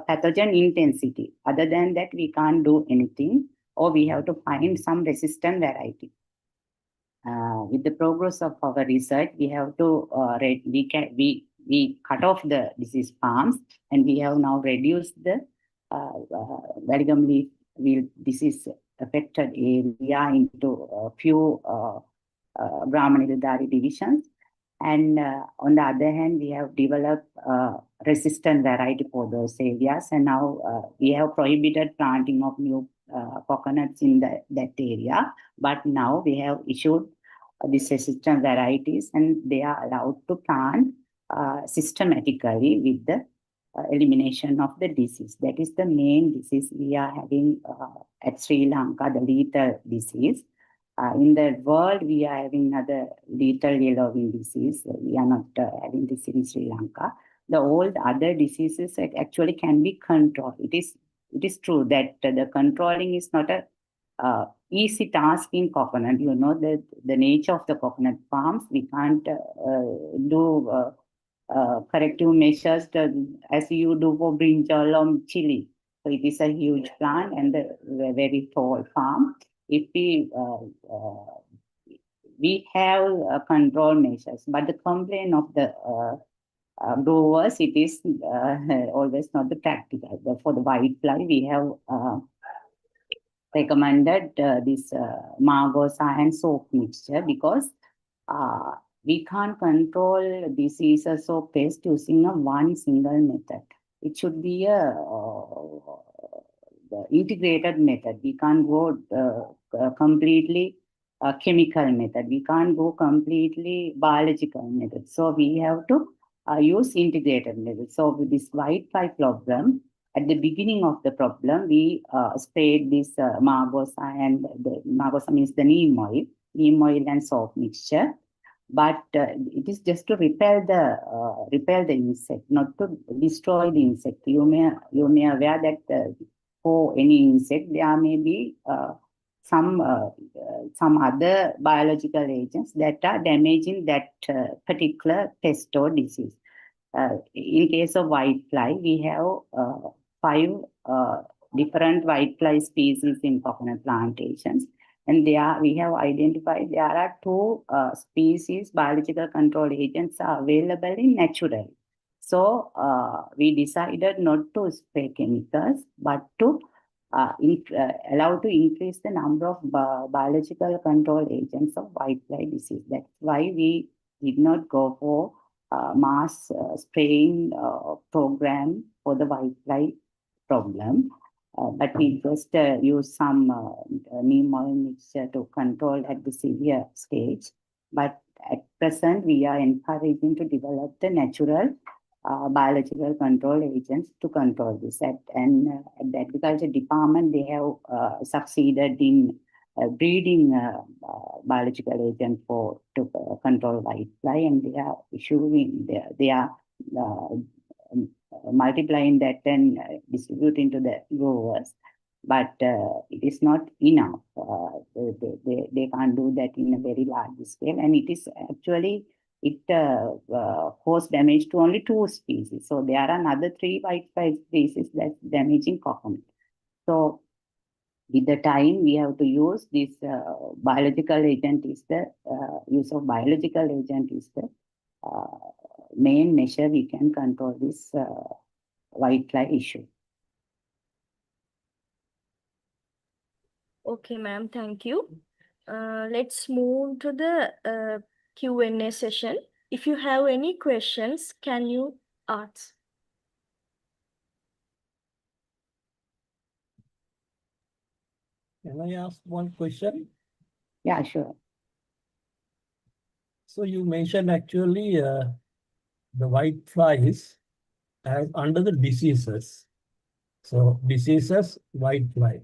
pathogen intensity. Other than that, we can't do anything, or we have to find some resistant variety. With the progress of our research, we have to we cut off the disease palms, and we have now reduced the valigum leaf wheel disease affected area into a few Brahmanidari divisions. And on the other hand, we have developed resistant variety for those areas, and now we have prohibited planting of new coconuts in that area. But now we have issued these resistant varieties, and they are allowed to plant systematically with the elimination of the disease. That is the main disease we are having at Sri Lanka, the lethal disease. In the world, we are having other lethal yellowing disease. We are not having this in Sri Lanka. The old other diseases actually can be controlled. It is true that the controlling is not a easy task in coconut. You know the nature of the coconut palms. We can't do corrective measures as you do for brinjal or chili. So it is a huge plant and a very tall palm. If we have control measures, but the complaint of the growers, it is always not the practical. For the white fly, we have recommended this margosa and soap mixture, because we can't control diseases or pests using a one single method. It should be a integrated method. We can't go completely chemical method. We can't go completely biological method. So we have to use integrated method. So with this white fly problem, at the beginning of the problem, we sprayed this margosa, and the margosa means the neem oil and soap mixture. But it is just to repel the insect, not to destroy the insect. You may aware that for any insect there may be some other biological agents that are damaging that particular pest or disease. In case of white fly, we have 5 different white fly species in coconut plantations. And we have identified there are 2 species biological control agents are available in naturally. So we decided not to spray chemicals, but to allow to increase the number of biological control agents of white fly disease. That's why we did not go for mass spraying program for the white fly problem. But we just use some neem oil mixture to control at the severe stage. But at present, we are encouraging to develop the natural biological control agents to control this. At the agriculture department, they have succeeded in breeding biological agent to control white fly, and they are issuing they are multiplying that and distributing to the growers. But it is not enough. They can't do that in a very large scale, and it is actually it caused damage to only 2 species. So there are another 3 white fly species that's damaging coconut. So with the time, we have to use this biological agent is the use of biological agent is the main measure we can control this white fly issue. Okay, ma'am, thank you. Let's move to the Q&A session. If you have any questions, can you ask? Can I ask one question? Yeah, sure. So you mentioned actually the white flies as under the diseases. So diseases, white fly.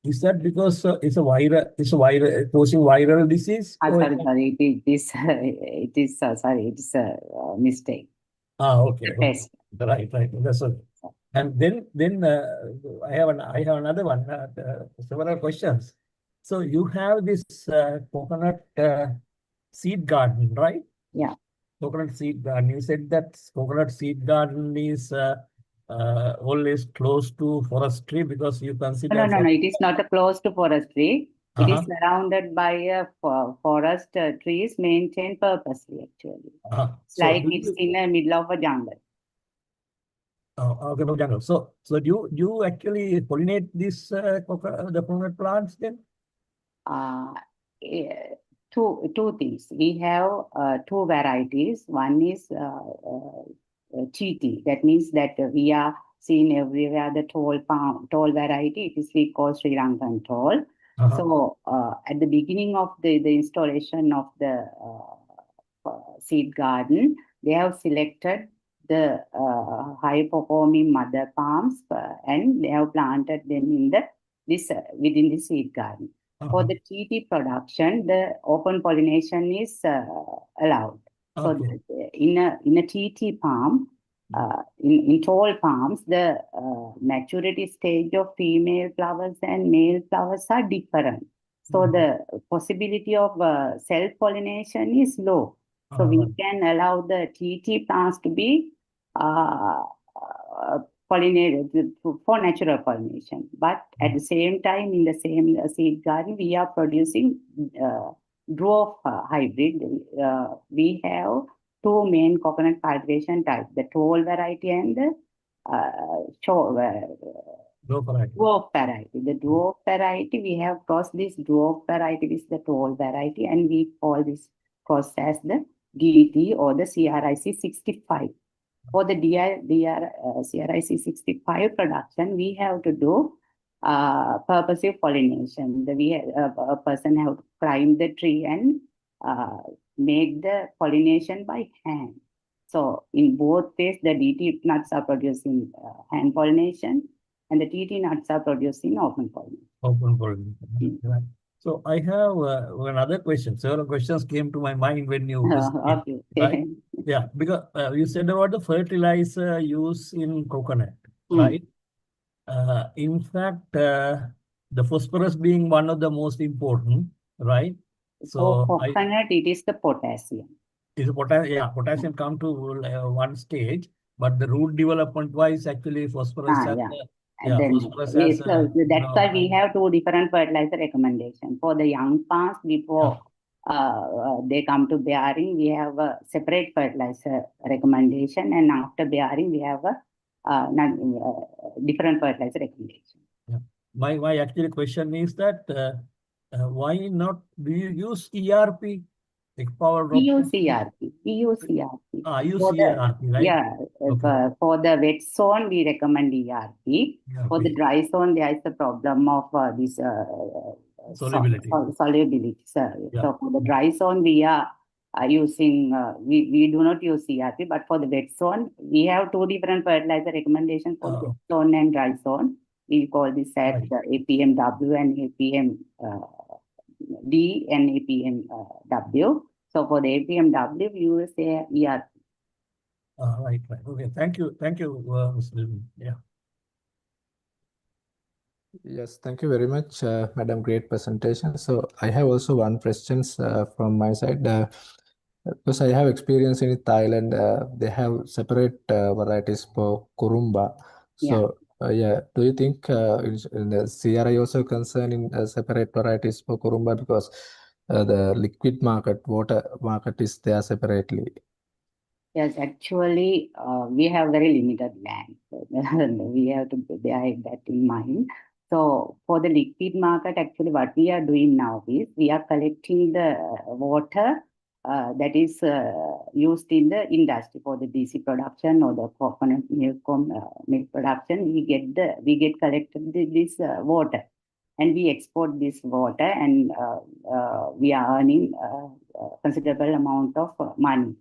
Is that because it's causing viral disease? Sorry, it is a mistake. Okay. Test. Right. That's okay. And then I have another one. Several questions. So you have this coconut seed garden, right? Yeah. Coconut seed garden. You said that coconut seed garden is always close to forestry because you consider No. It is not a close to forestry. It is Uh-huh. surrounded by a forest trees maintained purposely, actually. Uh-huh. It's So like do it's you in the middle of a jungle. okay, no jungle. So do you actually pollinate this the coconut plants then? Uh, eh, two things. We have two varieties. One is TT. That means that we are seeing everywhere the tall variety. It is we call Sri Lankan tall. Uh-huh. So at the beginning of the installation of the seed garden, they have selected the high performing mother palms and they have planted them in the within the seed garden. For Uh-huh. the TT production, the open pollination is allowed. So Okay. in a TT palm, in tall palms, the maturity stage of female flowers and male flowers are different. So the possibility of self-pollination is low. So we Right. can allow the TT plants to be pollinated for natural pollination. But at the same time, in the same seed garden, we are producing dwarf hybrid. We have two main coconut cultivation types, the tall variety and the Low variety. dwarf variety. The dwarf variety, we have crossed this dwarf variety with the tall variety, and we call this cross as the DET or the CRIC 65. For the CRIC 65 production, we have to do purposive pollination. A person have to climb the tree and make the pollination by hand. So in both ways, the DT nuts are producing hand pollination and the TT nuts are producing open pollination. Open pollination. Right. So I have another question. Several questions came to my mind when you visited, Okay. right? Yeah, because you said about the fertilizer use in coconut, right? In fact, the phosphorus being one of the most important, right? For So coconut, it is the potassium. potassium come to one stage, but the root development wise, actually phosphorus has Yeah. And then phosphorus has so that's why we have two different fertilizer recommendations. For the young plants, before they come to bearing, we have a separate fertilizer recommendation, and after bearing, we have a different fertilizer recommendation. Yeah. My actual question is that why not do you use ERP, like power We drop? use CRP. We use CRP. I use For the ERP, right? Okay. for the wet zone, we recommend ERP. For the ERP. dry zone, there is the problem of this Solubility. solubility. Yeah. So for the dry zone, we are using, we do not use CRP, but for the wet zone, we have two different fertilizer recommendations for the wet zone and dry zone. We call this as APMW and APM D and APMW. So for the APMW, we use ERP. Right. Okay. Thank you, Mr. Levin. Yeah. Yes, thank you very much, Madam. Great presentation. So I have also one questions from my side. Because I have experience in Thailand, they have separate varieties for Kurumba. So do you think in the CRI also concerned in separate varieties for Kurumba, because the liquid market, water market is there separately? Yes, actually, we have very limited land. So we have to bear that in mind. So for the liquid market, actually, what we are doing now is we are collecting the water that is used in the industry for the DC production or the coconut milk production. We get collected this water, and we export this water, and we are earning considerable amount of money.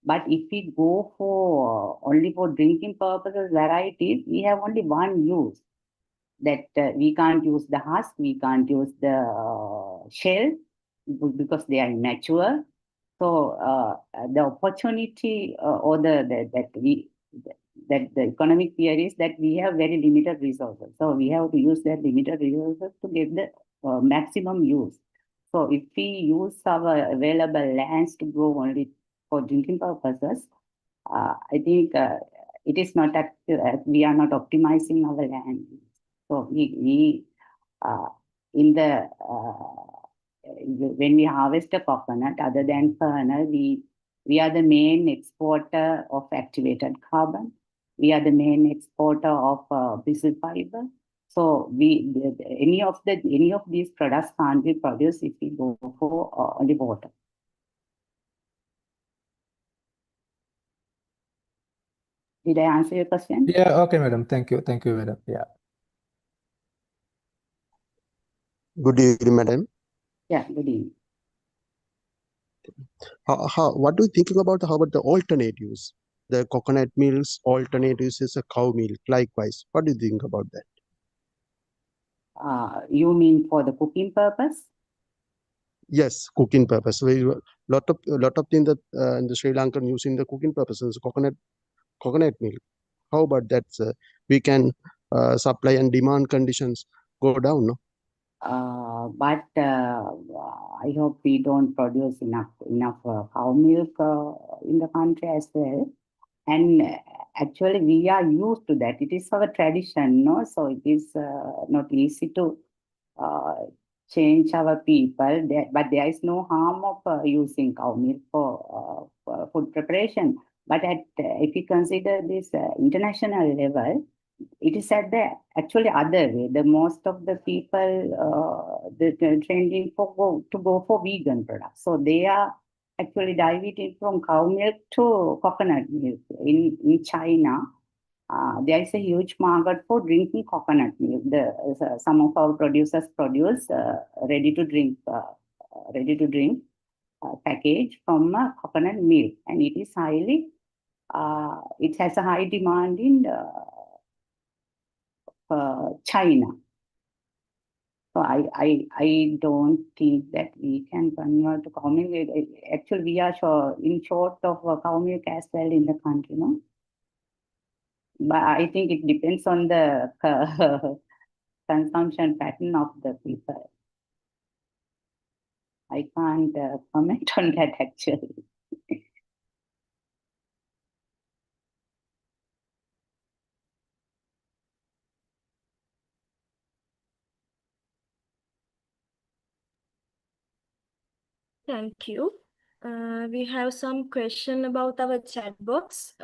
But if we go for only for drinking purposes varieties, we have only one use. That we can't use the husk, we can't use the shell because they are immature. So the opportunity or that the economic theory is that we have very limited resources. So we have to use that limited resources to get the maximum use. So if we use our available lands to grow only for drinking purposes, I think it is not that we are not optimizing our land. So we in the when we harvest a coconut, other than kernel, we are the main exporter of activated carbon. We are the main exporter of bristle fiber. So any of these products can't be produced if we go for only water. Did I answer your question? Yeah, okay, madam. Thank you. Thank you, madam. Yeah. Good evening, madam. Yeah, good evening. What do you think about the alternatives? The coconut milks alternatives is a cow milk. Likewise, what do you think about that? You mean for the cooking purpose? Yes, cooking purpose. We lot of things that in the Sri Lankan using the cooking purposes coconut milk. How about that? We can supply and demand conditions go down. No? But I hope we don't produce enough cow milk in the country as well. And actually, we are used to that. It is our tradition, no? So it is not easy to change our people. But there is no harm of using cow milk for food preparation. But if you consider this international level, it is at the actually other way. The most of the people the trending to go for vegan products. So they are actually diverting from cow milk to coconut milk. In China, there is a huge market for drinking coconut milk. Some of our producers produce ready to drink package from coconut milk, and it is it has a high demand in China. So I don't think that we can convert to cow milk. Actually, we are in short of cow milk as well in the country, no? But I think it depends on the consumption pattern of the people. I can't comment on that actually. Thank you. We have some question about our chat box.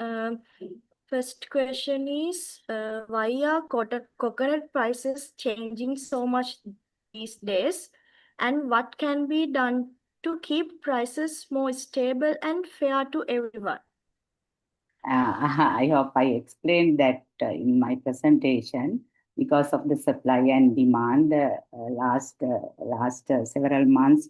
First question is, why are coconut prices changing so much these days? And what can be done to keep prices more stable and fair to everyone? I hope I explained that in my presentation. Because of the supply and demand, last several months,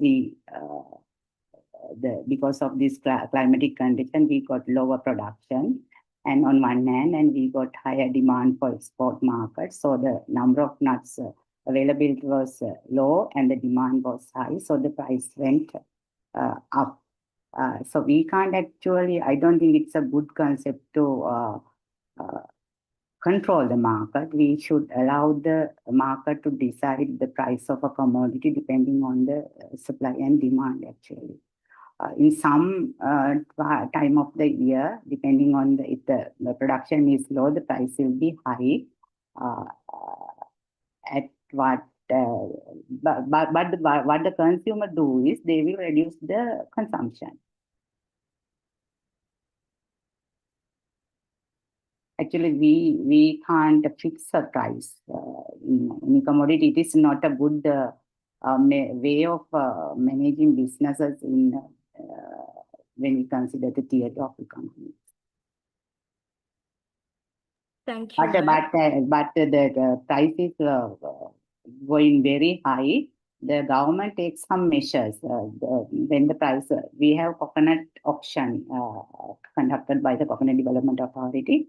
because of this climatic condition, we got lower production. And on one hand, and we got higher demand for export markets. So the number of nuts availability was low and the demand was high. So the price went up. So we can't actually, I don't think it's a good concept to control the market. We should allow the market to decide the price of a commodity depending on the supply and demand actually. In some time of the year, depending on if the production is low, the price will be high. At what what the consumer do is they will reduce the consumption. Actually, we can't fix a price in any commodity. It is not a good way of managing businesses when we consider the theory of economy. Thank you. But the price is going very high. The government takes some measures. When the price, we have coconut auction conducted by the Coconut Development Authority.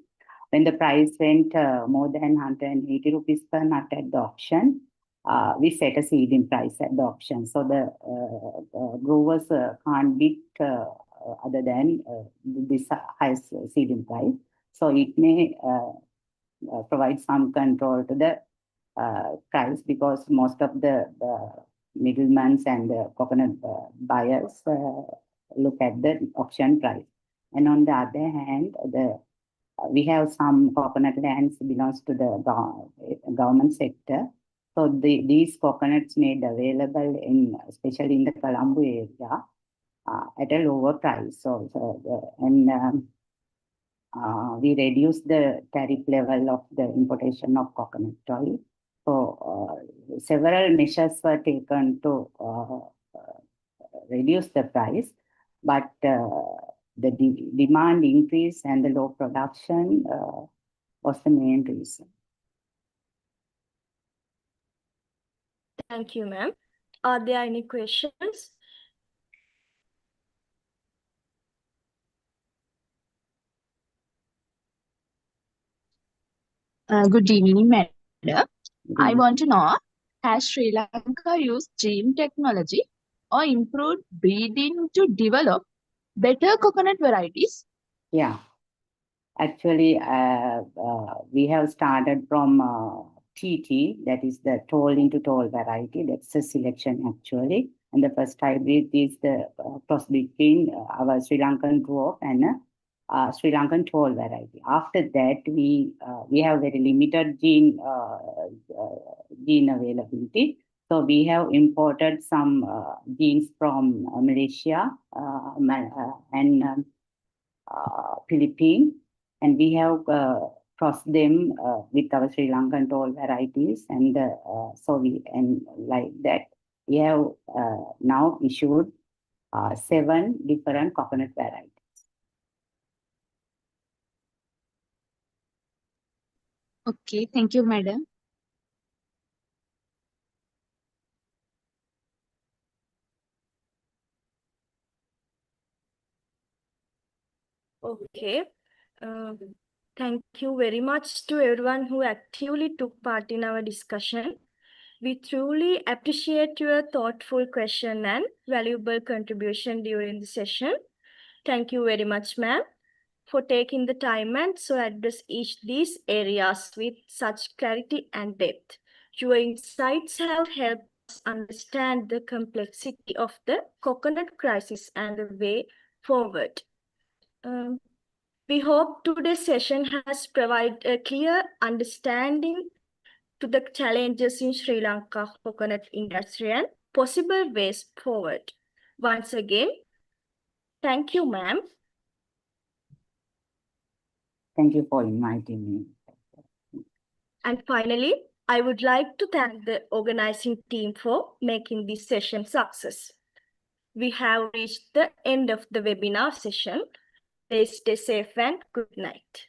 When the price went more than 180 rupees per nut at the auction, we set a seeding price at the auction. So the growers can't beat other than this highest seeding price. So it may provide some control to the price, because most of the middlemen and the coconut buyers look at the auction price. And on the other hand, we have some coconut lands belongs to the government sector. So these coconuts made available especially in the Colombo area at a lower price. We reduce the tariff level of the importation of coconut oil. So several measures were taken to reduce the price, but the demand increase and the low production was the main reason. Thank you, ma'am. Are there any questions? Good evening, madam. I Mhm. want to know, has Sri Lanka used gene technology or improved breeding to develop better coconut varieties? Yeah. Actually, we have started from TT, that is the tall into tall variety. That's a selection actually. And the first hybrid is the cross between our Sri Lankan dwarf and Sri Lankan tall variety. After that, we have very limited gene availability. So we have imported some genes from Malaysia and Philippines, and we have crossed them with our Sri Lankan tall varieties, and like that we have now issued 7 different coconut varieties. Okay, thank you, madam. Okay. Thank you very much to everyone who actively took part in our discussion. We truly appreciate your thoughtful question and valuable contribution during the session. Thank you very much, ma'am, for taking the time and so address each these areas with such clarity and depth. Your insights have helped us understand the complexity of the coconut crisis and the way forward. We hope today's session has provided a clear understanding to the challenges in Sri Lanka coconut industry and possible ways forward. Once again, thank you, ma'am. Thank you for inviting me. And finally, I would like to thank the organizing team for making this session success. We have reached the end of the webinar session. Please stay safe and good night.